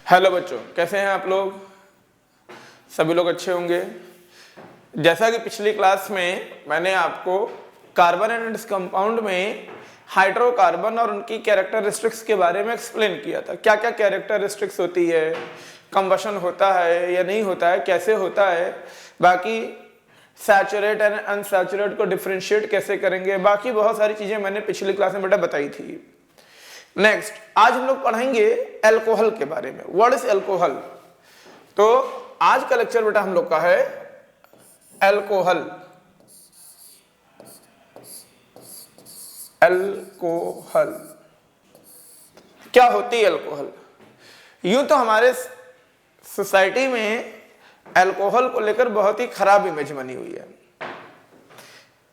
Hello बच्चों, कैसे हैं आप लोग? सभी लोग अच्छे होंगे। जैसा कि पिछली क्लास में मैंने आपको कार्बन एंड इट्स कंपाउंड में हाइड्रोकार्बन और उनकी कैरेक्टरिस्टिक्स के बारे में एक्सप्लेन किया था। क्या क्या कैरेक्टरिस्टिक्स होती है, कंबशन होता है या नहीं होता है, कैसे होता है, बाकी सैचुरेट एंड अनसैचुरेट को डिफरेंशिएट कैसे करेंगे, बाकी बहुत सारी चीजें मैंने पिछली क्लास में बेटा बताई थी। नेक्स्ट, आज हम लोग पढ़ेंगे अल्कोहल के बारे में। What is alcohol? तो आज का लेक्चर बेटा हम लोग का है अल्कोहल। अल्कोहल क्या होती है अल्कोहल? यूं तो हमारे सोसाइटी में अल्कोहल को लेकर बहुत ही खराब इमेज बनी हुई है,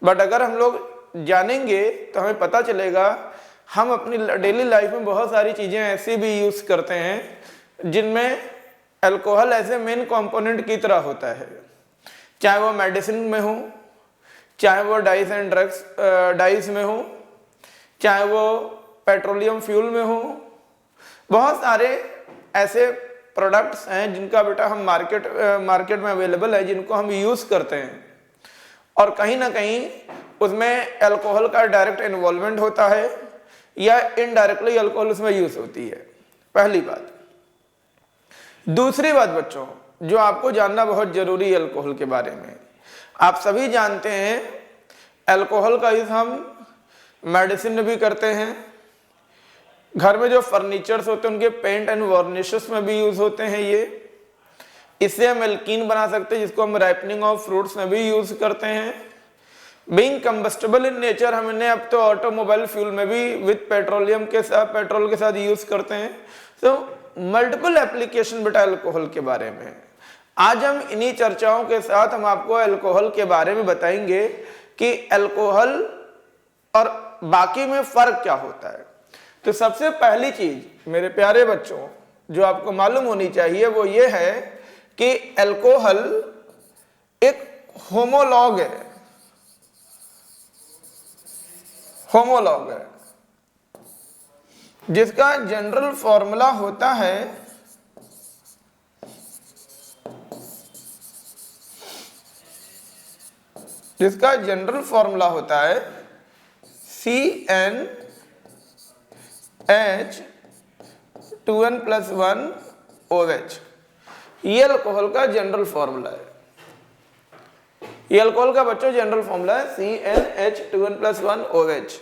बट अगर हम लोग जानेंगे तो हमें पता चलेगा हम अपनी डेली लाइफ में बहुत सारी चीजें ऐसी भी यूज करते हैं जिनमें अल्कोहल ऐसे मेन कंपोनेंट की तरह होता है, चाहे वो मेडिसिन में हो, चाहे वो डाइस एंड ड्रग्स डाइस में हो, चाहे वो पेट्रोलियम फ्यूल में हो। बहुत सारे ऐसे प्रोडक्ट्स हैं जिनका बेटा हम मार्केट में अवेलेबल है, जिनको हम यूज करते हैं और कहीं ना कहीं उसमें अल्कोहल का डायरेक्ट इन्वॉल्वमेंट होता है या इनडायरेक्टली अल्कोहल उसमें यूज होती है। पहली बात। दूसरी बात बच्चों, जो आपको जानना बहुत जरूरी है अल्कोहल के बारे में, आप सभी जानते हैं अल्कोहल का यूज हम मेडिसिन में भी करते हैं, घर में जो फर्नीचर्स होते हैं उनके पेंट एंड वार्निशेस में भी यूज होते हैं ये। इससे हम एल्कीन बना सकते हैं जिसको हम राइपनिंग ऑफ फ्रूट्स में भी यूज करते हैं। बीइंग कंबस्टेबल इन नेचर हम इन्हें अब तो ऑटोमोबाइल फ्यूल में भी विद पेट्रोल के साथ यूज करते हैं। तो मल्टीपल एप्लीकेशन बेटा अल्कोहल के बारे में। आज हम इन्हीं चर्चाओं के साथ हम आपको अल्कोहल के बारे में बताएंगे कि अल्कोहल और बाकी में फर्क क्या होता है। तो सबसे पहली चीज मेरे प्यारे बच्चों जो आपको मालूम होनी चाहिए वो ये है कि अल्कोहल एक होमोलॉग है। होमोलॉग है जिसका जनरल फॉर्मूला होता है CnH2n+1OH। ये अल्कोहल का जनरल फॉर्मूला है। ये अल्कोहल का बच्चों जनरल फॉर्मूला है CnH2n+1OH।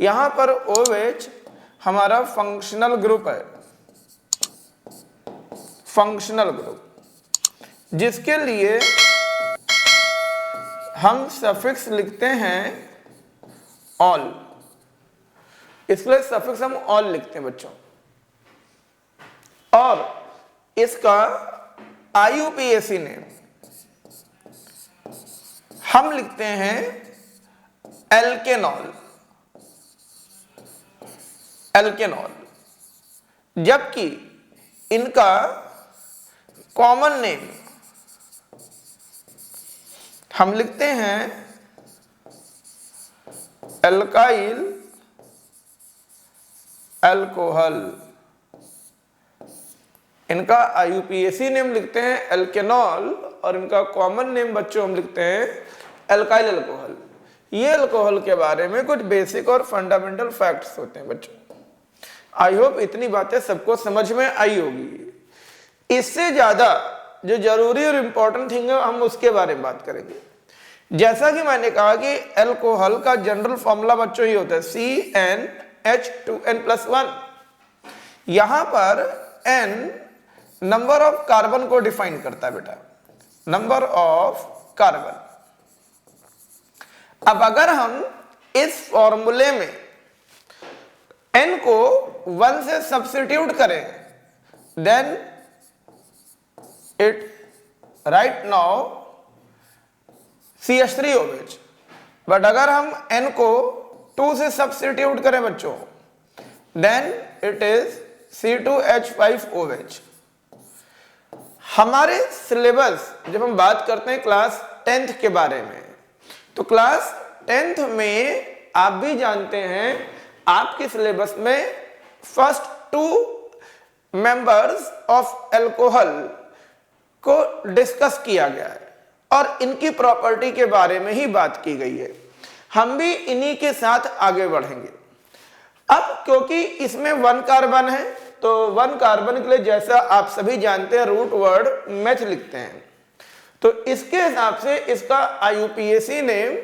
यहां पर OH हमारा फंक्शनल ग्रुप है, फंक्शनल ग्रुप, जिसके लिए हम सफिक्स लिखते हैं ऑल। इसके लिए सफिक्स हम ऑल लिखते हैं बच्चों। और इसका IUPAC नेम हम लिखते हैं एल्केनॉल। एल्केनॉल, जबकि इनका कॉमन नेम हम लिखते हैं एल्काइल अल्कोहल। इनका IUPAC नेम लिखते हैं एल्केनॉल और इनका कॉमन नेम बच्चों हम लिखते हैं एल्काइल अल्कोहल। ये अल्कोहल के बारे में कुछ बेसिक और फंडामेंटल फैक्ट्स होते हैं बच्चों। आई होप इतनी बातें सबको समझ में आई होगी। इससे ज्यादा जो जरूरी और इंपॉर्टेंट थिंग है हम उसके बारे में बात करेंगे। जैसा कि मैंने कहा कि अल्कोहल का जनरल फॉर्मूला बच्चों ही होता है CnH2n+1। यहां पर n नंबर ऑफ कार्बन को डिफाइन करता है बेटा, नंबर ऑफ कार्बन। अब अगर हम इस फॉर्मूले में n को 1 से सब्स्टिट्यूट करें then it right now CH3OH। But अगर हम n को 2 से सब्स्टिट्यूट करें बच्चों देन इट इज C2H5OH। हमारे सिलेबस जब हम बात करते हैं क्लास 10th के बारे में, तो क्लास 10th में आप भी जानते हैं आपके सिलेबस में फर्स्ट 2 मेंबर्स ऑफ एल्कोहल को डिस्कस किया गया है और इनकी प्रॉपर्टी के बारे में ही बात की गई है। हम भी इन्हीं के साथ आगे बढ़ेंगे। अब क्योंकि इसमें 1 कार्बन है तो 1 कार्बन के लिए जैसा आप सभी जानते हैं रूट वर्ड मैच लिखते हैं, तो इसके हिसाब से इसका IUPAC name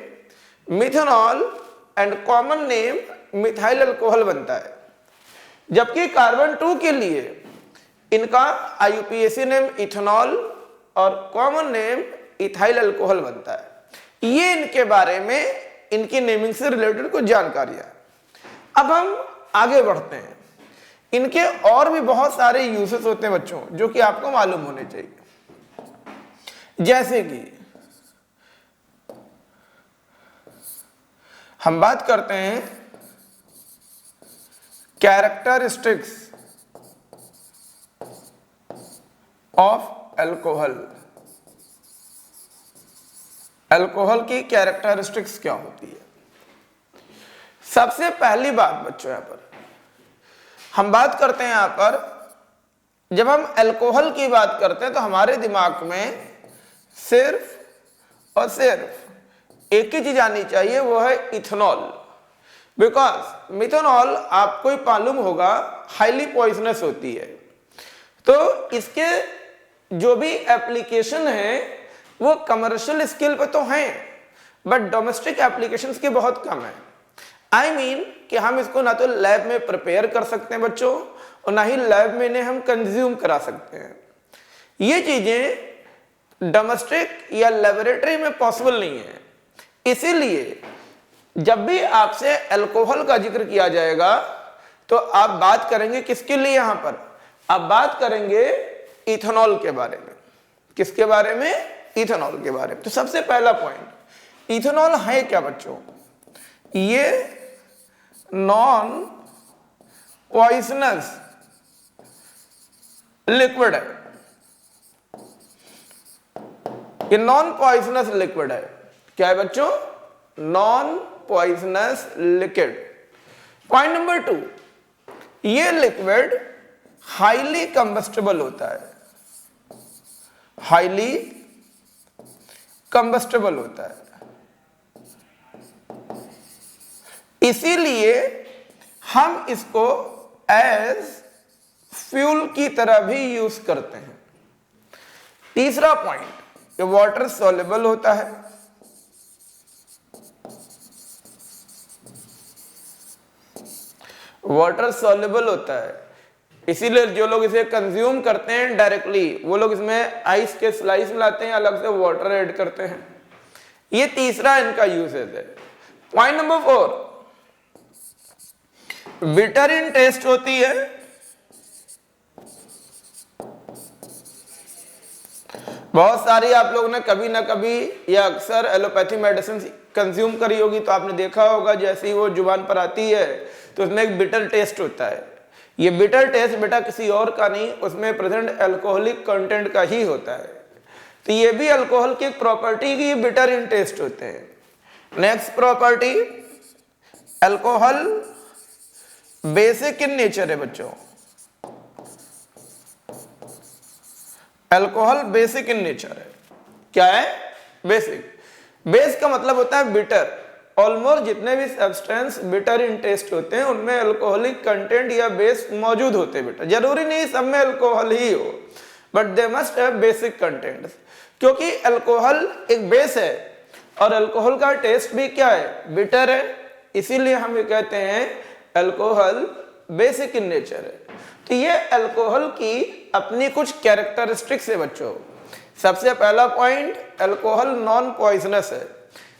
methanol and common name methyl alcohol बनता है। जबकि कार्बन 2 के लिए इनका IUPAC नेम इथेनॉल और कॉमन नेम इथाइल अल्कोहल बनता है। ये इनके बारे में इनकी नेमिंग से रिलेटेड कुछ जानकारियां। अब हम आगे बढ़ते हैं। इनके और भी बहुत सारे यूजेस होते हैं बच्चों, जो कि आपको मालूम होने चाहिए। जैसे कि हम बात करते हैं कैरेक्टरिस्टिक्स ऑफ एल्कोहल। एल्कोहल की कैरेक्टरिस्टिक्स क्या होती है? सबसे पहली बात बच्चों, यहां पर हम बात करते हैं, यहां पर जब हम एल्कोहल की बात करते हैं तो हमारे दिमाग में सिर्फ और सिर्फ एक ही चीज आनी चाहिए, वो है इथेनॉल। बिकॉज मिथेनॉल आपको ही मालूम होगा हाईली पॉइजनस होती है, तो इसके जो भी एप्लीकेशन है वो कमर्शियल स्केल पे तो हैं, बट डोमेस्टिक एप्लीकेशंस की बहुत कम है। आई मीन कि हम इसको ना तो लैब में प्रिपेयर कर सकते हैं बच्चों, और ना ही लैब में इन्हें हम कंज्यूम करा सकते हैं। ये चीजें डोमेस्टिक या लेबोरेटरी में पॉसिबल नहीं है। इसीलिए जब भी आपसे अल्कोहल का जिक्र किया जाएगा तो आप बात करेंगे किसके लिए? यहां पर आप बात करेंगे इथेनॉल के बारे में। किसके बारे में? इथेनॉल के बारे में। तो सबसे पहला पॉइंट, इथेनॉल है क्या बच्चों? ये नॉन पॉइजनस लिक्विड है। ये नॉन पॉइजनस लिक्विड है। क्या है बच्चों? Non poisonous liquid. Point number 2, ये लिक्विड हाईली कंबस्टेबल होता है। हाईली कंबस्टेबल होता है, इसीलिए हम इसको एज फ्यूल की तरह भी यूज करते हैं। तीसरा पॉइंट, ये वाटर सॉल्युबल होता है। वाटर सॉल्युबल होता है, इसीलिए जो लोग इसे कंज्यूम करते हैं डायरेक्टली, वो लोग इसमें आइस के स्लाइस लाते हैं, अलग से वाटर ऐड करते हैं। ये तीसरा इनका यूसेज है। Point number 4, bitter in taste होती है। बहुत सारी आप लोगों ने कभी ना कभी या अक्सर एलोपैथी मेडिसिन कंज्यूम करी होगी, तो आपने देखा होगा जैसे ही वो जुबान पर आती है तो उसमें एक बिटर टेस्ट होता है। ये बिटर टेस्ट बेटा किसी और का नहीं, उसमें प्रेजेंट अल्कोहलिक कंटेंट का ही होता है। तो ये भी अल्कोहल की एक प्रॉपर्टी की बिटर इन टेस्ट होते हैं। Next property, alcohol basic in nature है बच्चों। अल्कोहल बेसिक इन नेचर है। क्या है? बेसिक। बेस का मतलब होता है बिटर। ऑलमोस्ट जितने भी सब्सटेंस बिटर इन टेस्ट होते हैं उनमें अल्कोहलिक कंटेंट या बेस मौजूद होते हैं बेटा। जरूरी नहीं सब में अल्कोहल ही हो, but they must have basic content, क्योंकि अल्कोहल एक बेस है और अल्कोहल का टेस्ट भी क्या है? बिटर है। इसीलिए हम ये कहते हैं अल्कोहल बेसिक इन नेचर है। तो ये अल्कोहल की अपनी कुछ कैरेक्टरिस्टिक्स है बच्चों। सबसे पहला पॉइंट, अल्कोहल नॉन पॉइजनस है।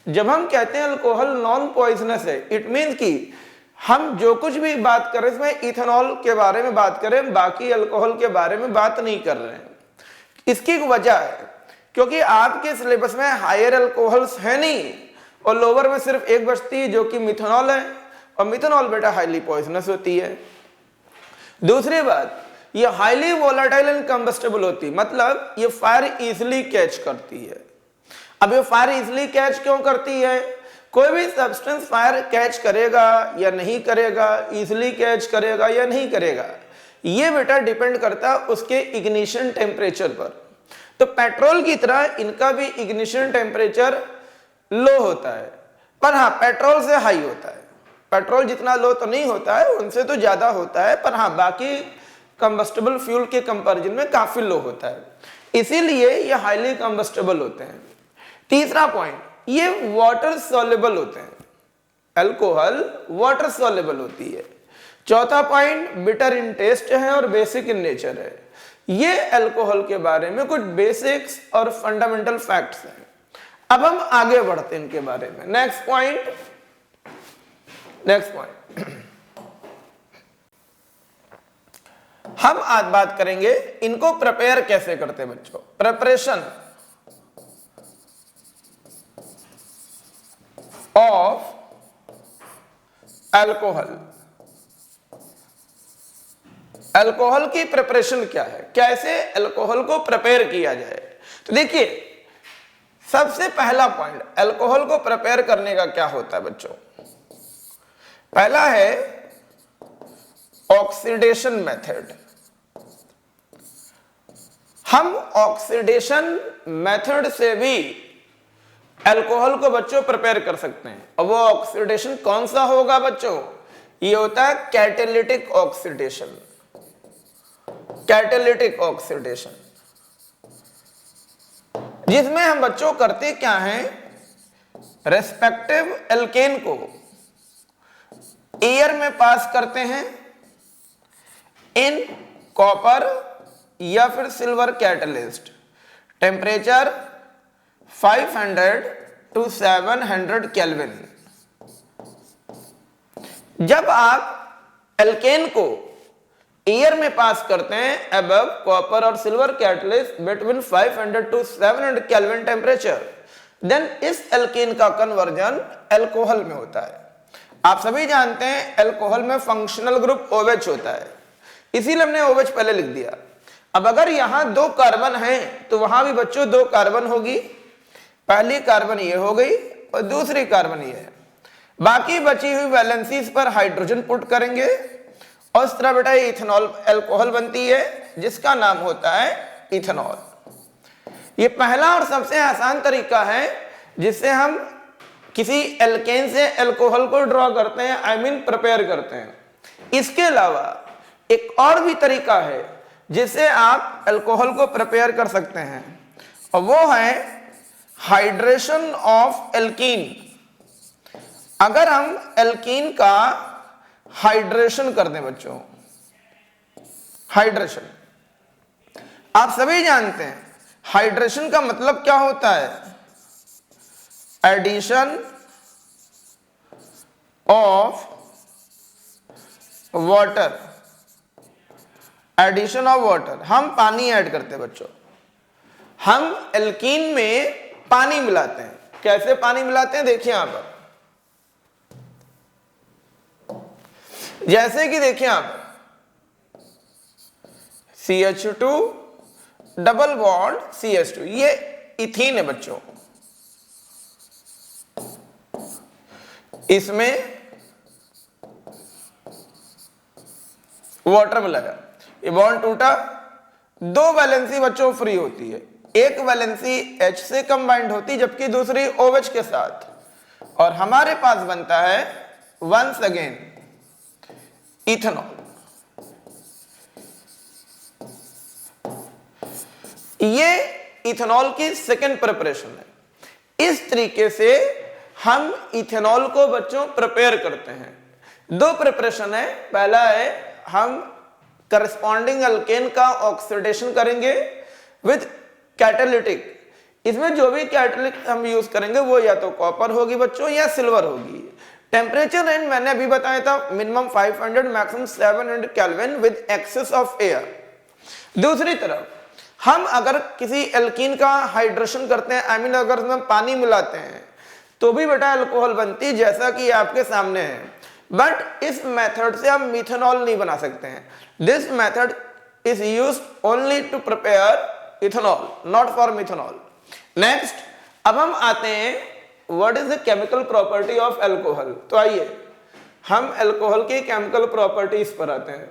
जब हम कहते हैं अल्कोहल नॉन पॉइजनस है, इट मीन कि हम जो कुछ भी बात करें इसमें इथेनॉल के बारे में बात करें, बाकी अल्कोहल के बारे में बात नहीं कर रहे हैं। इसकी वजह है क्योंकि आपके सिलेबस में हायर अल्कोहल्स है नहीं और लोअर में सिर्फ एक बचती है जो कि मिथेनॉल है, और मिथेनॉल बेटा हाईली पॉइजनस होती है। दूसरी बात, ये हाईली वोलेटाइल एंड कंबस्टेबल होती, मतलब ये फायर इजिली कैच करती है। अब ये फायर इजिली कैच क्यों करती है? कोई भी सब्सटेंस फायर कैच करेगा या नहीं करेगा, इजिली कैच करेगा या नहीं करेगा, ये बेटा डिपेंड करता है उसके इग्निशन टेम्परेचर पर। तो पेट्रोल की तरह इनका भी इग्निशन टेम्परेचर लो होता है, पर हाँ पेट्रोल से हाई होता है। पेट्रोल जितना लो तो नहीं होता है, उनसे तो ज्यादा होता है, पर हाँ बाकी कंबस्टेबल फ्यूल के कंपैरिजन में काफी लो होता है, इसीलिए ये हाईली कंबस्टेबल होते हैं। तीसरा पॉइंट, ये वाटर सॉल्युबल होते हैं, अल्कोहल वाटर सॉल्युबल होती है। चौथा पॉइंट, बिटर इन टेस्ट है और बेसिक इन नेचर है। ये अल्कोहल के बारे में कुछ बेसिक्स और फंडामेंटल फैक्ट्स हैं। अब हम आगे बढ़ते हैं इनके बारे में। नेक्स्ट पॉइंट, हम आज बात करेंगे इनको प्रिपेयर कैसे करते हैं बच्चों। Preparation of alcohol. अल्कोहल की प्रिपरेशन क्या है, कैसे अल्कोहल को प्रिपेयर किया जाए। तो देखिए सबसे पहला पॉइंट, अल्कोहल को प्रिपेयर करने का क्या होता है बच्चों। पहला है ऑक्सीडेशन मेथड। हम ऑक्सीडेशन मेथड से भी अल्कोहल को बच्चों प्रिपेयर कर सकते हैं। और वो ऑक्सीडेशन कौन सा होगा बच्चों, ये होता है कैटालिटिक ऑक्सीडेशन। कैटालिटिक ऑक्सीडेशन जिसमें हम बच्चों करते क्या हैं, रेस्पेक्टिव एल्केन को एयर में पास करते हैं इन कॉपर या फिर silver catalyst, temperature 500 to 700 kelvin. जब आप एल्केन को एयर में पास करते हैं अबव कॉपर और silver catalyst between 500 to 700 kelvin temperature, then इस एल्केन का कन्वर्जन अल्कोहल में होता है। आप सभी जानते हैं अल्कोहल में फंक्शनल ग्रुप OH होता है, इसीलिए हमने OH पहले लिख दिया। अब अगर यहां 2 कार्बन हैं तो वहां भी बच्चों 2 कार्बन होगी। पहली कार्बन ये हो गई और दूसरी कार्बन ये है। बाकी बची हुई वैलेंसीज पर हाइड्रोजन पुट करेंगे और इस तरह बेटा इथेनॉल अल्कोहल बनती है जिसका नाम होता है इथेनॉल। ये पहला और सबसे आसान तरीका है जिससे हम किसी एल्केन से अल्कोहल को ड्रॉ करते हैं, आई मीन प्रिपेयर करते हैं। इसके अलावा एक और भी तरीका है जिससे आप अल्कोहल को प्रिपेयर कर सकते हैं और वो है हाइड्रेशन ऑफ एल्कीन। अगर हम एल्कीन का हाइड्रेशन कर दें बच्चों, हाइड्रेशन आप सभी जानते हैं हाइड्रेशन का मतलब क्या होता है, addition of water. Addition of water, हम पानी ऐड करते हैं बच्चों। हम एल्कीन में पानी मिलाते हैं। कैसे पानी मिलाते हैं देखिए यहां पर, जैसे कि देखिए यहां पर CH2 डबल बॉन्ड CH2, ये इथीन है बच्चों। इसमें वाटर मिलाया, ये बॉन्ड टूटा, 2 वैलेंसी बच्चों फ्री होती है। एक वैलेंसी H से कंबाइंड होती जबकि दूसरी OH के साथ, और हमारे पास बनता है वंस अगेन इथेनॉल। ये इथेनॉल की सेकेंड प्रिपरेशन है। इस तरीके से हम इथेनॉल को बच्चों प्रिपेयर करते हैं। 2 प्रिपरेशन है, पहला है हम करस्पॉन्डिंग अल्केन का ऑक्सीडेशन करेंगे विद कैटालिटिक। इसमें जो भी कैटालिटिक हम यूज करेंगे वो या तो कॉपर होगी बच्चों या सिल्वर होगी। टेम्परेचर रेंज मैंने अभी बताया था, minimum 500 maximum 700 kelvin with excess of air. दूसरी तरफ हम अगर किसी एल्कीन का हाइड्रेशन करते हैं, आई मीन अगर उसमें पानी मिलाते हैं तो भी बेटा अल्कोहल बनती है जैसा कि आपके सामने है। बट इस मेथड से हम मिथेनॉल नहीं बना सकते हैं। This method is used only to prepare ethanol, not for methanol. Next, अब हम आते हैं what is the chemical property of alcohol. तो आइए हम अल्कोहल की केमिकल प्रॉपर्टीज पर आते हैं।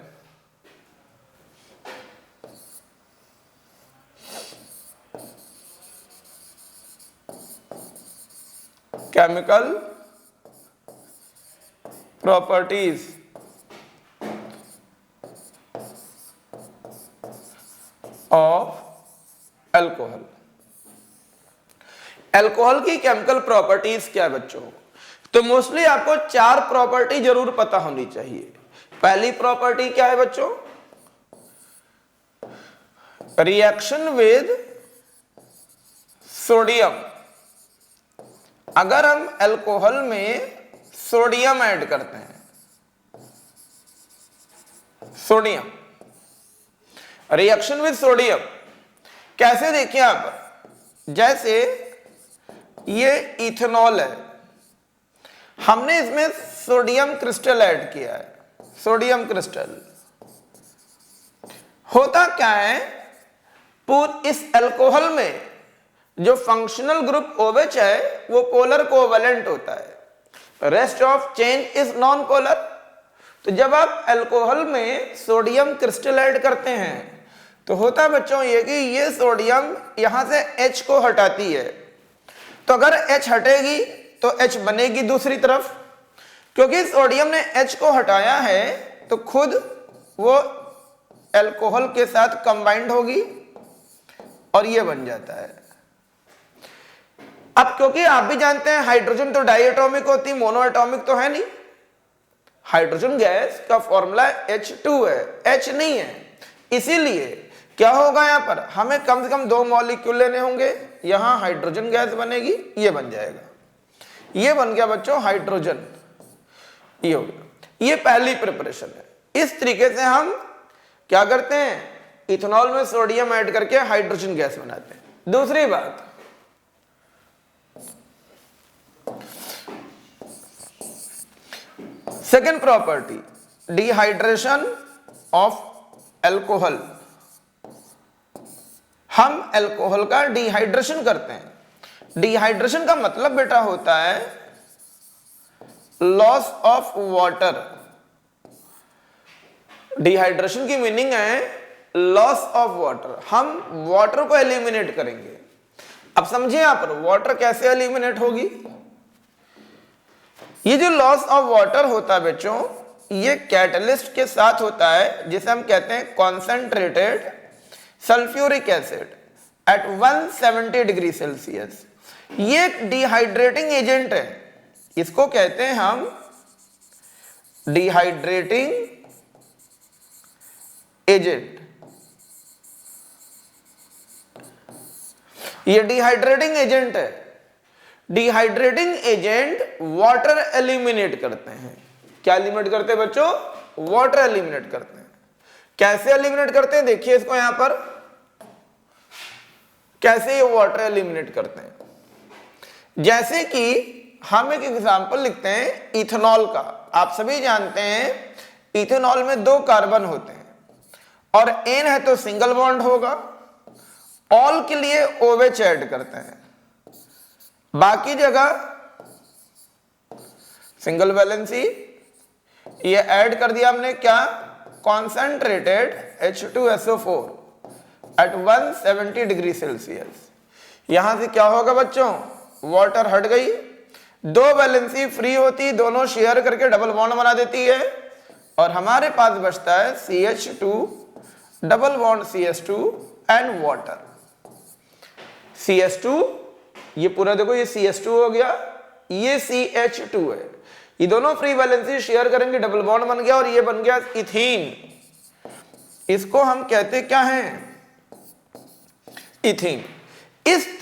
Chemical properties of alcohol. Alcohol की केमिकल प्रॉपर्टीज क्या है बच्चों? तो मोस्टली आपको 4 प्रॉपर्टी जरूर पता होनी चाहिए। पहली प्रॉपर्टी क्या है बच्चों? Reaction with sodium. अगर हम अल्कोहल में सोडियम ऐड करते हैं, सोडियम, रिएक्शन विद सोडियम कैसे? देखिए आप, जैसे ये इथेनॉल है, हमने इसमें सोडियम क्रिस्टल ऐड किया है, सोडियम क्रिस्टल। होता क्या है, इस अल्कोहल में जो फंक्शनल ग्रुप OH है वो पोलर कोवेलेंट होता है, rest of chain is non polar. तो जब आप अल्कोहल में सोडियम क्रिस्टल ऐड करते हैं तो होता बच्चों ये कि ये सोडियम यहां से H को हटाती है, तो अगर H हटेगी तो H बनेगी दूसरी तरफ। क्योंकि सोडियम ने H को हटाया है तो खुद वो अल्कोहल के साथ कंबाइंड होगी और ये बन जाता है। अब क्योंकि आप भी जानते हैं हाइड्रोजन तो डाई एटॉमिक होती, मोनो एटॉमिक तो है नहीं। हाइड्रोजन गैस का फॉर्मूला H2 है, H नहीं है। इसीलिए क्या होगा, यहां पर हमें कम से कम 2 मॉलिक्यूल लेने होंगे, यहां हाइड्रोजन गैस बनेगी, ये बन जाएगा, ये बन गया बच्चों हाइड्रोजन, ये हो गया। ये पहली प्रिपरेशन है। इस तरीके से हम क्या करते हैं, इथेनॉल में सोडियम ऐड करके हाइड्रोजन गैस बनाते हैं। दूसरी बात, second property, dehydration of alcohol. हम अल्कोहल का डिहाइड्रेशन करते हैं। डिहाइड्रेशन का मतलब बेटा होता है लॉस ऑफ वाटर। डिहाइड्रेशन की मीनिंग है लॉस ऑफ वाटर। हम वाटर को एलिमिनेट करेंगे। अब समझिए यहां पर वाटर कैसे एलिमिनेट होगी। ये जो लॉस ऑफ वाटर होता है बच्चों, ये कैटलिस्ट के साथ होता है, जिसे हम कहते हैं concentrated sulphuric acid at 170 degree Celsius. ये एक डिहाइड्रेटिंग एजेंट है, इसको कहते हैं हम डिहाइड्रेटिंग एजेंट। ये डिहाइड्रेटिंग एजेंट है। डिहाइड्रेटिंग एजेंट वाटर एलिमिनेट करते हैं। क्या एलिमिनेट करते हैं बच्चों? वाटर एलिमिनेट करते हैं। कैसे एलिमिनेट करते हैं, देखिए इसको यहां पर कैसे ये वाटर एलिमिनेट करते हैं। जैसे कि हम एक एग्जांपल लिखते हैं इथेनॉल का। आप सभी जानते हैं इथेनॉल में 2 कार्बन होते हैं और N है तो सिंगल बॉन्ड होगा। ऑल के लिए OH ऐड करते हैं, बाकी जगह सिंगल वैलेंसी ये ऐड कर दिया हमने। क्या? Concentrated H2SO4 at 170 degree Celsius. यहां से क्या होगा बच्चों, वाटर हट गई, 2 वैलेंसी फ्री होती, दोनों शेयर करके डबल बॉन्ड बना देती है और हमारे पास बचता है CH2 double bond CH2 and water. CH2 ये पूरा देखो, ये CH2 हो गया, ये CH2 है, ये दोनों फ्री वैलेंसी शेयर करेंगे, डबल बॉन्ड बन गया और ये बन गया इथीन। इसको हम कहते क्या हैं, इथीन। इस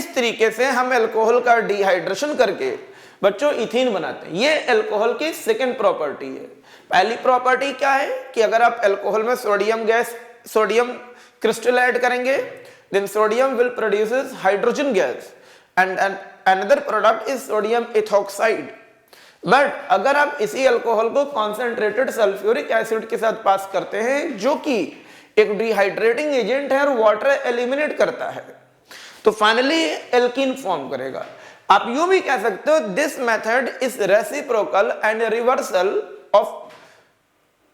तरीके से हम अल्कोहल का डिहाइड्रेशन करके बच्चों इथीन बनाते हैं। ये अल्कोहल की सेकंड प्रॉपर्टी है। पहली प्रॉपर्टी क्या है कि अगर आप अल्कोहल में सोडियम क्रिस्टल ऐड करेंगे, then sodium will produces hydrogen gas and another product is sodium ethoxide। But अगर आप इसी अल्कोहल को कॉन्सेंट्रेटेड सल्फ्यूरिक एसिड के साथ पास करते हैं, जो कि एक डिहाइड्रेटिंग एजेंट है और वाटर एलिमिनेट करता है, तो फाइनली एल्कीन फॉर्म करेगा। आप यूं भी कह सकते हो this method is reciprocal and reversal of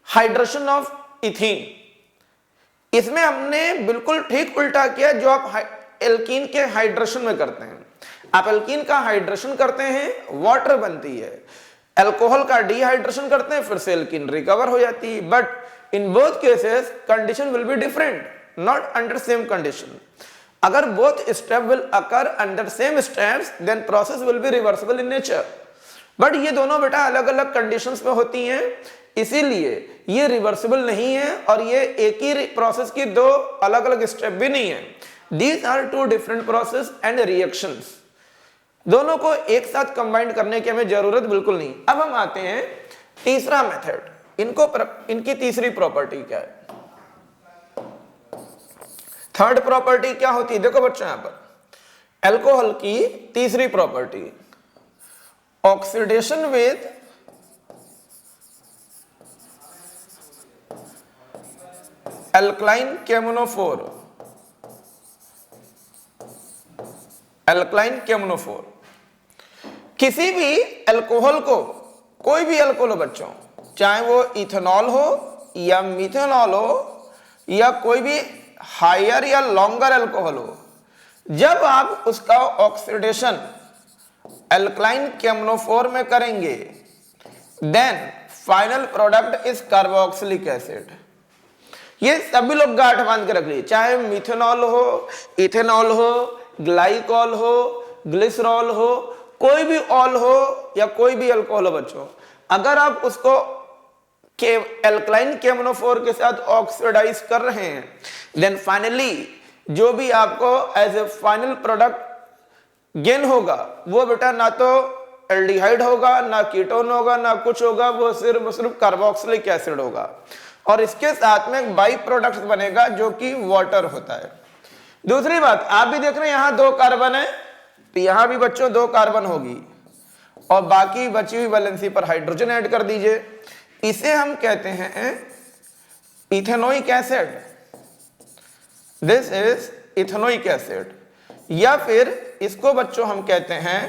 hydration of ethene. इसमें हमने बिल्कुल ठीक उल्टा किया जो आप एल्कीन के हाइड्रेशन में करते हैं। आप एल्कीन का हाइड्रेशन करते हैं, वाटर बनती है, अल्कोहल का डिहाइड्रेशन करते हैं, फिर से एल्कीन रिकवर हो जाती है। But in both cases condition will be different, not under same condition. अगर both step will occur under same steps, then process will be reversible in nature. But ये दोनों बेटा अलग अलग कंडीशंस में होती हैं, इसीलिए ये रिवर्सिबल नहीं है और ये एक ही प्रोसेस की दो अलग अलग स्टेप भी नहीं है। These are two different process and reactions. दोनों को एक साथ कंबाइन करने की हमें जरूरत बिल्कुल नहीं। अब हम आते हैं तीसरा मेथड, इनकी तीसरी प्रॉपर्टी क्या है, थर्ड प्रॉपर्टी क्या होती है। देखो बच्चों, यहां पर अल्कोहल की तीसरी property, oxidation with alkaline K M N O four. Alkaline K M N O four, किसी भी अल्कोहल को, कोई भी अल्कोहल हो बच्चों, चाहे वो इथेनॉल हो या मिथेनॉल हो या कोई भी हायर या लॉन्गर अल्कोहल हो, जब आप उसका ऑक्सीडेशन अल्कलाइन केमोनोफोर में करेंगे, then final product is carboxylic acid. ये सभी लोग गांठ बांध के रख लीजिए, चाहे मिथेनॉल हो, इथेनॉल हो, ग्लाइकॉल हो, ग्लिसरॉल हो, कोई भी ऑल हो या कोई भी अल्कोहल हो बच्चों, अगर आप उसको अल्कलाइन केमोनोफोर के साथ ऑक्सीडाइज कर रहे हैं, देन फाइनली जो भी आपको as a final product gain होगा वो बेटा ना तो एल्डिहाइड होगा, ना कीटोन होगा, ना कुछ होगा, वो सिर्फ कार्बोक्सिलिक एसिड होगा। और इसके साथ में एक बाई प्रोडक्ट बनेगा जो कि वाटर होता है। दूसरी बात, आप भी देख रहे हैं यहां 2 कार्बन है, तो यहां भी बच्चों 2 कार्बन होगी और बाकी बची हुई वैलेंसी पर हाइड्रोजन ऐड कर दीजिए। इसे हम कहते हैं ethanoic acid, this is ethanoic acid, या फिर इसको बच्चों हम कहते हैं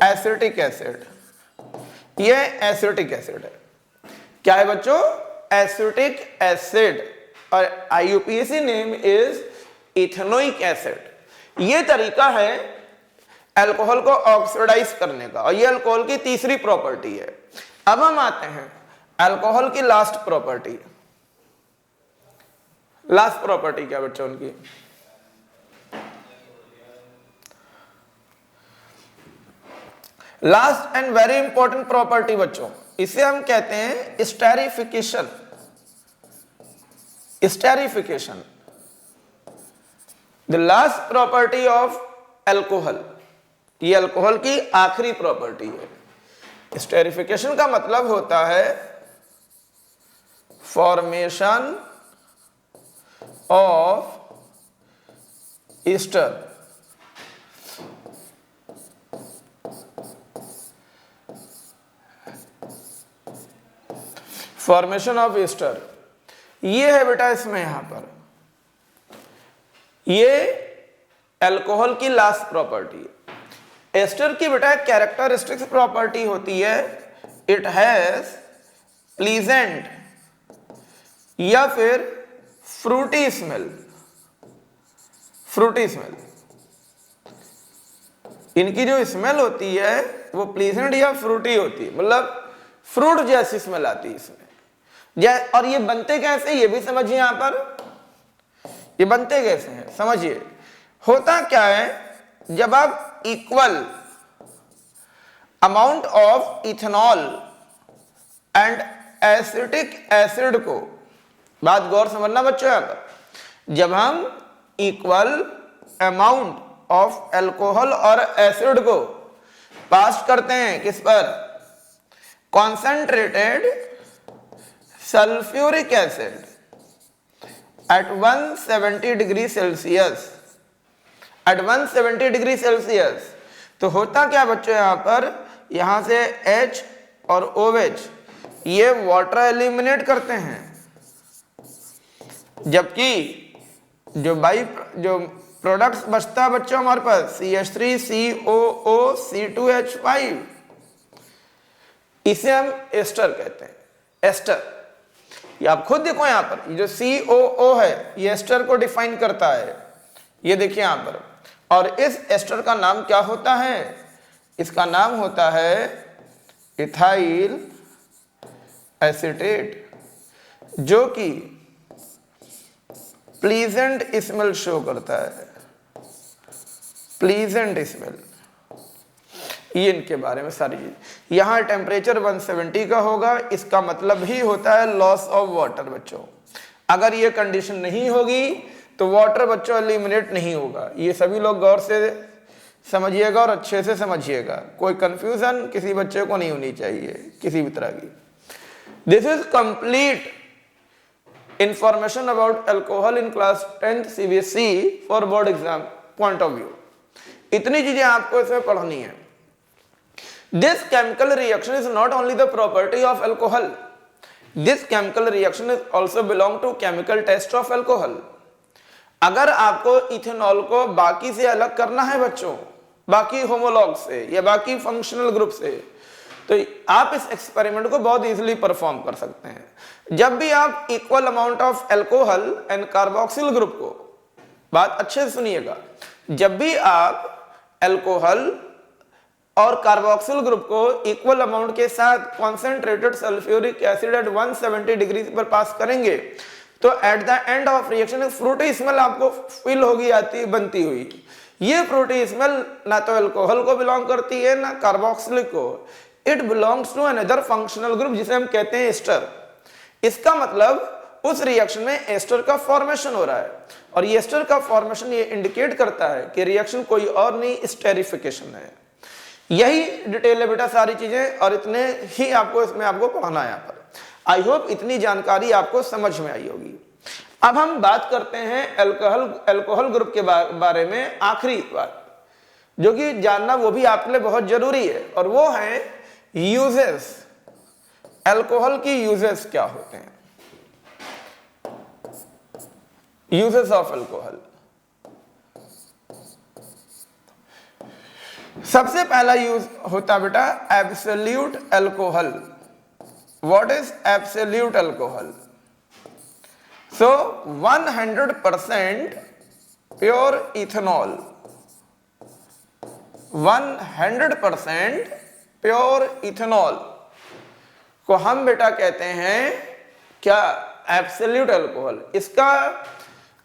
एसिटिक एसिड। ये एसिटिक एसिड है। क्या है बच्चों? एसिटिक एसिड, और IUPAC name is ethanoic acid. ये तरीका है अल्कोहल को ऑक्सीडाइज करने का, और ये अल्कोहल की तीसरी प्रॉपर्टी है। अब हम आते हैं अल्कोहल की लास्ट प्रॉपर्टी। लास्ट प्रॉपर्टी क्या बच्चों उनकी? Last and very important property बच्चों, इसे हम कहते हैं esterification. Esterification, the last property of alcohol, ये अल्कोहल की आखिरी प्रॉपर्टी है। स्टेरिफिकेशन का मतलब होता है formation of Easter. Formation of Easter, ये है बेटा इसमें यहां पर, ये अल्कोहल की लास्ट प्रॉपर्टी। एस्टर की बेटा कैरेक्टरिस्टिक्स प्रॉपर्टी होती है, इट हैज प्लीजेंट या फिर फ्रूटी स्मेल। फ्रूटी स्मेल, इनकी जो स्मेल होती है वो प्लीजेंट या फ्रूटी होती है, मतलब फ्रूट जैसी स्मेल आती है इसमें। और ये बनते कैसे, ये भी समझिए। यहां पर ये बनते कैसे हैं समझिए। होता क्या है, जब आप equal amount of ethanol and acetic acid को, बात गौर समझना बच्चों, यहां पर जब हम इक्वल अमाउंट ऑफ अल्कोहल और एसिड को पास करते हैं किस पर? Concentrated sulphuric acid at 170 degree Celsius, at 170 degree Celsius, तो होता क्या बच्चों, यहां पर यहां से H और OH ये वाटर एलिमिनेट करते हैं, जबकि जो प्रोडक्ट्स बचता है बच्चों हमारे पास CH3 COO C2H5, इसे हम एस्टर कहते हैं। एस्टर, ये आप खुद देखो यहां पर, ये जो COO है ये एस्टर को डिफाइन करता है। ये देखिए यहां पर और इस एस्टर का नाम क्या होता है? इसका नाम होता है इथाइल एसीटेट, जो कि प्लीजेंट स्मेल शो करता है, प्लीजेंट स्मेल। ये इनके बारे में सारी चीज। यहां टेम्परेचर 170 का होगा, इसका मतलब ही होता है लॉस ऑफ वाटर बच्चों। अगर ये कंडीशन नहीं होगी तो वाटर बच्चों एलिमिनेट नहीं होगा। ये सभी लोग गौर से समझिएगा और अच्छे से समझिएगा, कोई कंफ्यूजन किसी बच्चे को नहीं होनी चाहिए किसी भी तरह की। This is complete information about alcohol in class 10th CBSE for board exam point of view. इतनी चीजें आपको इसमें पढ़नी है। This chemical reaction is not only the property of alcohol. This chemical reaction is also belong to chemical test of alcohol. अगर आपको ethanol को बाकी से अलग करना है बच्चों, बाकी होमोलॉग से या बाकी फंक्शनल ग्रुप से, तो आप इस एक्सपेरिमेंट को बहुत इजीली परफॉर्म कर सकते हैं। जब भी आप equal amount of alcohol and carboxyl group को, बात अच्छे से सुनिएगा, जब भी आप अल्कोहल और कार्बोक्सिल ग्रुप को इक्वल अमाउंट के साथ concentrated sulphuric acid at 170 degree पर पास करेंगे, तो at the end of reaction fruity smell आपको फील होगी आती बनती हुई। ये फ्रूटी स्मेल ना तो अल्कोहल को बिलोंग करती है ना कार्बोक्सिल को, it belongs to another functional group जिसे हम कहते हैं एस्टर। इसका मतलब उस रिएक्शन में एस्टर का फॉर्मेशन हो रहा है, और ये एस्टर का फॉर्मेशन ये इंडिकेट करता है कि रिएक्शन कोई और नहीं, स्टेरिफिकेशन है। यही डिटेल है बेटा सारी चीजें, और इतने ही आपको इसमें आपको पढ़ना है यहाँ पर। आई होप इतनी जानकारी आपको समझ में आई होगी। अब हम बात करते हैं अल्कोहल ग्रुप के बारे में। आखिरी बात जो कि जानना वो भी आपके लिए बहुत जरूरी है, और वो है यूजेस। अल्कोहल की यूजेस क्या होते हैं? Uses of alcohol. सबसे पहला यूज होता है बेटा absolute alcohol. What is absolute alcohol? So 100% pure ethanol, 100% pure ethanol को हम बेटा कहते हैं क्या? Absolute alcohol. इसका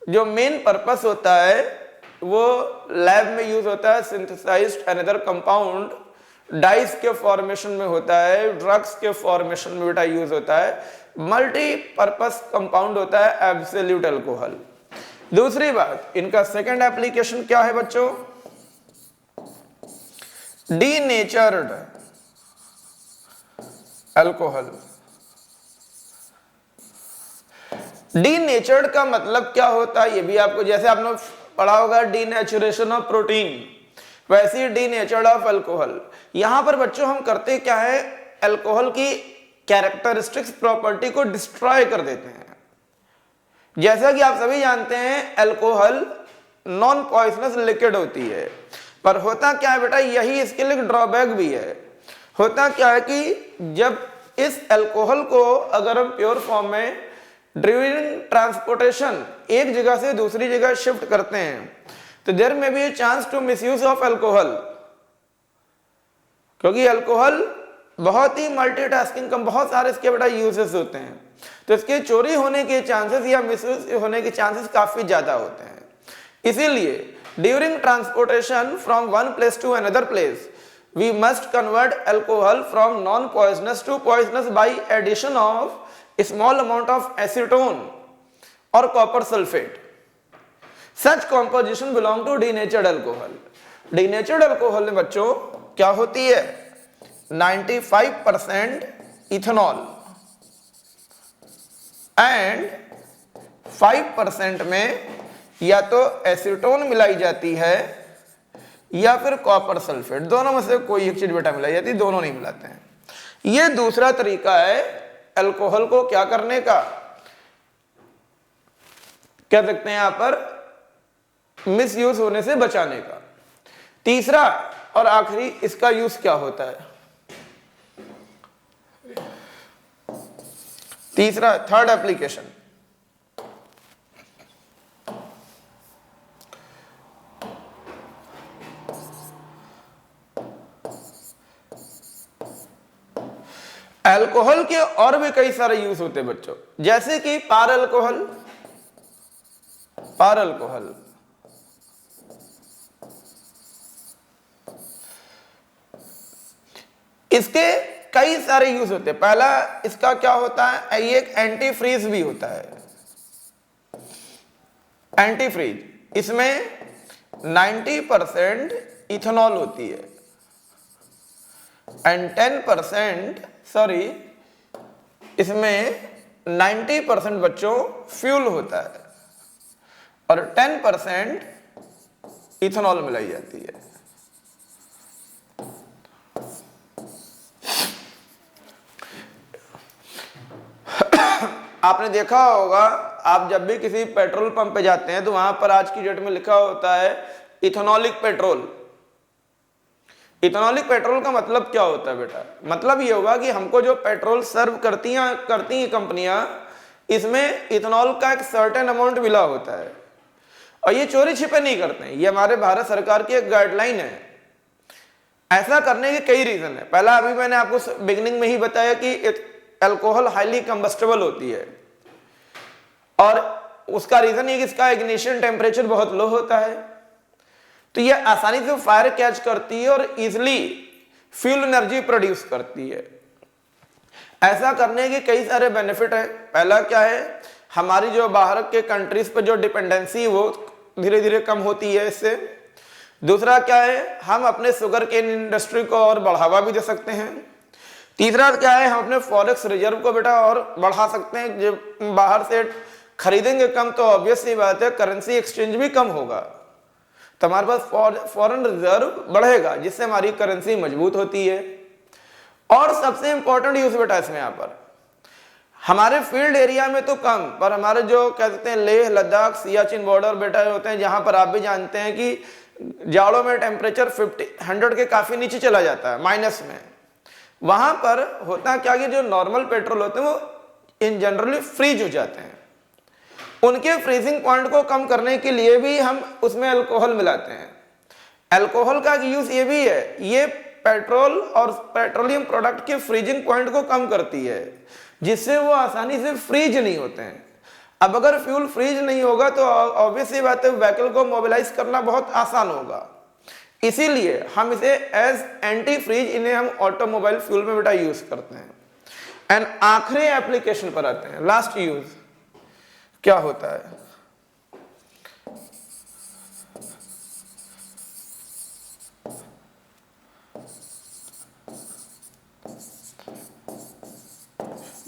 जो मेन पर्पस होता है वो लैब में यूज होता है, सिंथेसाइज्ड अनदर कंपाउंड डाइस के फॉर्मेशन में होता है, ड्रग्स के फॉर्मेशन में बेटा यूज होता है, मल्टीपर्पस कंपाउंड होता है एब्सोल्यूट अल्कोहल। दूसरी बात, इनका सेकंड एप्लीकेशन क्या है बच्चों? Denatured alcohol. डीनेचर्ड का मतलब क्या होता है ये भी आपको, जैसे आपने पढ़ा होगा डीनेचुरेशन ऑफ प्रोटीन, वैसे ही डीनेचर्ड ऑफ अल्कोहल। यहां पर बच्चों हम करते क्या है, अल्कोहल की कैरेक्टरिस्टिक्स प्रॉपर्टी को डिस्ट्रॉय कर देते हैं। जैसा कि आप सभी जानते हैं अल्कोहल नॉन पॉइजनस लिक्विड होती है, पर होता क्या है बेटा, यही इसके लिए ड्रॉबैक भी है। होता क्या है कि जब इस अल्कोहल को अगर हम प्योर फॉर्म में ड्यूरिंग ट्रांसपोर्टेशन एक जगह से दूसरी जगह शिफ्ट करते हैं, तो there may be a chance to misuse of alcohol, क्योंकि अल्कोहल बहुत ही मल्टीटास्किंग का बहुत सारे इसके बेटा यूजेस होते हैं, तो इसके चोरी होने के चांसेस या मिसयूज होने के चांसेस काफी ज्यादा होते हैं। इसीलिए during transportation from one place to another place we must convert alcohol from non poisonous to poisonous by addition of small amount of acetone or copper sulfate. Such composition belong to denatured alcohol. Denatured alcohol में बच्चों क्या होती है? 95% ethanol and 5% में या तो acetone मिलाई जाती है या फिर कॉपर सल्फेट, दोनों में से कोई एक चीज बेटा मिलाई जाती है, दोनों नहीं मिलाते हैं। ये दूसरा तरीका है अल्कोहल को क्या करने का, कह सकते हैं यहां पर मिस यूज होने से बचाने का। तीसरा और आखिरी इसका यूज क्या होता है? तीसरा थर्ड एप्लीकेशन, अल्कोहल के और भी कई सारे यूज होते हैं बच्चों, जैसे कि पार अल्कोहल। इसके कई सारे यूज होते हैं। पहला इसका क्या होता है, ये एक एंटी फ्रीज भी होता है। एंटी फ्रीज, इसमें 90% इथेनॉल होती है एंड 10% इसमें 90% बच्चों फ्यूल होता है और 10% इथेनॉल मिलाई जाती है। आपने देखा होगा, आप जब भी किसी पेट्रोल पंप पे जाते हैं तो वहां पर आज की डेट में लिखा होता है इथेनॉलिक पेट्रोल। इथेनॉलिक पेट्रोल का मतलब क्या होता है बेटा? मतलब ये होगा कि हमको जो पेट्रोल सर्व करती हैं कंपनियां, इसमें इथेनॉल का एक सर्टेन अमाउंट मिला होता है और ये चोरी छिपे नहीं करते हैं। ये हमारे भारत सरकार की एक गाइडलाइन है। ऐसा करने के कई रीजन है। पहला, अभी मैंने आपको बिगिनिंग में ही बताया कि अल्कोहल हाईली कंबस्टेबल होती है और उसका रीजन ये कि इसका इग्निशन टेम्परेचर बहुत लो होता है, तो ये आसानी से फायर कैच करती है और इजिली फ्यूल एनर्जी प्रोड्यूस करती है। ऐसा करने के कई सारे बेनिफिट है। पहला क्या है, हमारी जो बाहर के कंट्रीज पे जो डिपेंडेंसी वो धीरे धीरे कम होती है इससे। दूसरा क्या है, हम अपने शुगर केन इंडस्ट्री को और बढ़ावा भी दे सकते हैं। तीसरा क्या है, हम अपने फॉरेक्स रिजर्व को बेटा और बढ़ा सकते हैं। जब बाहर से खरीदेंगे कम तो ऑब्वियस सी बात है करेंसी एक्सचेंज भी कम होगा, तो हमारे पास फॉरेन रिजर्व बढ़ेगा जिससे हमारी करेंसी मजबूत होती है। और सबसे इंपॉर्टेंट यूज बेटा इसमें यहाँ पर हमारे फील्ड एरिया में तो कम, पर हमारे जो कह सकते हैं लेह लद्दाख सियाचिन बॉर्डर बेटा होते हैं, जहां पर आप भी जानते हैं कि जाड़ों में टेम्परेचर 100 के काफी नीचे चला जाता है, माइनस में। वहां पर होता क्या कि जो नॉर्मल पेट्रोल होते हैं वो इन जनरली फ्रीज हो जाते हैं। उनके फ्रीजिंग पॉइंट को कम करने के लिए भी हम उसमें अल्कोहल मिलाते हैं। अल्कोहल का यूज ये भी है, ये पेट्रोल और पेट्रोलियम प्रोडक्ट के फ्रीजिंग पॉइंट को कम करती है जिससे वो आसानी से फ्रीज नहीं होते हैं। अब अगर फ्यूल फ्रीज नहीं होगा तो ऑब्वियस सी बात है व्हीकल को मोबिलाइज करना बहुत आसान होगा। इसीलिए हम इसे एज एंटी फ्रीज इन्हें हम ऑटोमोबाइल फ्यूल में बेटा यूज करते हैं। एंड आखिरी एप्लीकेशन पर आते हैं, लास्ट यूज क्या होता है।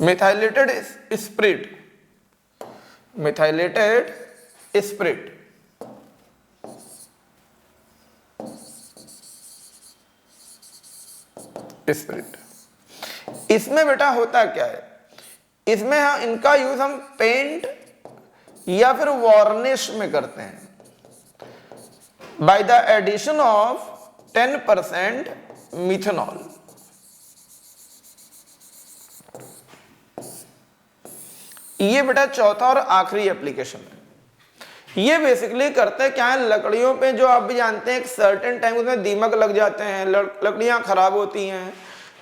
मिथाइलेटेड स्पिरिट, मिथाइलेटेड स्पिरिट इसमें बेटा होता क्या है, इसमें इनका यूज हम पेंट या फिर वार्निश में करते हैं by the addition of 10% methanol. ये बेटा चौथा और आखिरी एप्लीकेशन है। ये बेसिकली करते क्या है, लकड़ियों पे जो आप भी जानते हैं एक सर्टेन टाइम उसमें दीमक लग जाते हैं, लकड़ियां खराब होती हैं,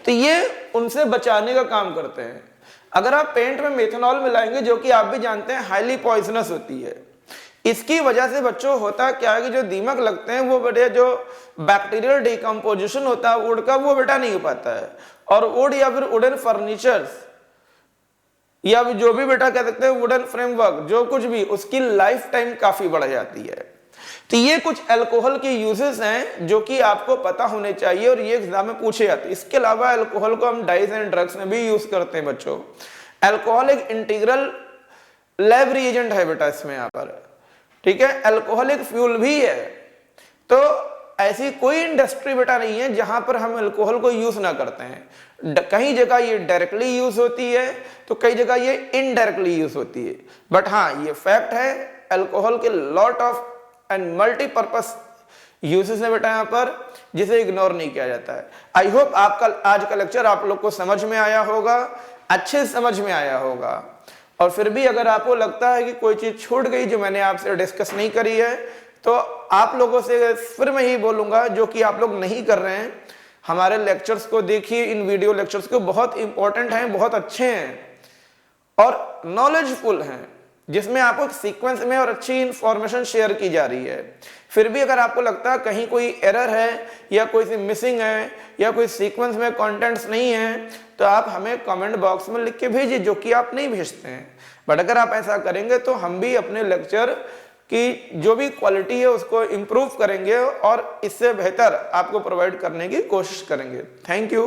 तो ये उनसे बचाने का काम करते हैं। अगर आप पेंट में मेथनॉल मिलाएंगे जो कि आप भी जानते हैं हाईली पॉइजनस होती है, इसकी वजह से बच्चों होता क्या है कि जो दीमक लगते हैं वो बेटे जो बैक्टीरियल डिकम्पोजिशन होता है वुड का वो बेटा नहीं हो पाता है, और वुड या फिर वुडन फर्नीचर्स या जो भी बेटा कह सकते हैं वुडन फ्रेमवर्क जो कुछ भी, उसकी लाइफ टाइम काफी बढ़ जाती है। तो ये कुछ अल्कोहल के यूजेस हैं जो कि आपको पता होने चाहिए और ये एग्जाम में पूछे जाते हैं। इसके अलावा अल्कोहल को हम डाइज एंड ड्रग्स में भी यूज करते हैं बच्चों। अल्कोहल एक इंटीग्रल लैब रिएजेंट है बेटा इसमें यहाँ पर, ठीक है। अल्कोहल एक फ्यूल भी है, तो ऐसी कोई इंडस्ट्री बेटा नहीं है जहां पर हम अल्कोहल को यूज ना करते हैं। कई जगह ये डायरेक्टली यूज होती है तो कई जगह ये इनडायरेक्टली यूज होती है, बट हाँ ये फैक्ट है अल्कोहल के lot of and multipurpose uses है बेटा यहाँ पर, जिसे इग्नोर नहीं किया जाता है। आई होप आपका आज का लेक्चर आप लोग को समझ में आया होगा, अच्छे समझ में आया होगा। और फिर भी अगर आपको लगता है कि कोई चीज छूट गई जो मैंने आपसे डिस्कस नहीं करी है, तो आप लोगों से फिर मैं ही बोलूंगा जो कि आप लोग नहीं कर रहे हैं, हमारे लेक्चर्स को देखिए, इन वीडियो लेक्चर्स को, बहुत इंपॉर्टेंट हैं, बहुत अच्छे हैं और नॉलेजफुल हैं, जिसमें आपको सीक्वेंस में और अच्छी इंफॉर्मेशन शेयर की जा रही है। फिर भी अगर आपको लगता है कहीं कोई एरर है या कोई सी मिसिंग है या कोई सीक्वेंस में कंटेंट्स नहीं है, तो आप हमें कमेंट बॉक्स में लिख के भेजिए, जो कि आप नहीं भेजते हैं। बट अगर आप ऐसा करेंगे तो हम भी अपने लेक्चर की जो भी क्वालिटी है उसको इम्प्रूव करेंगे और इससे बेहतर आपको प्रोवाइड करने की कोशिश करेंगे। Thank you.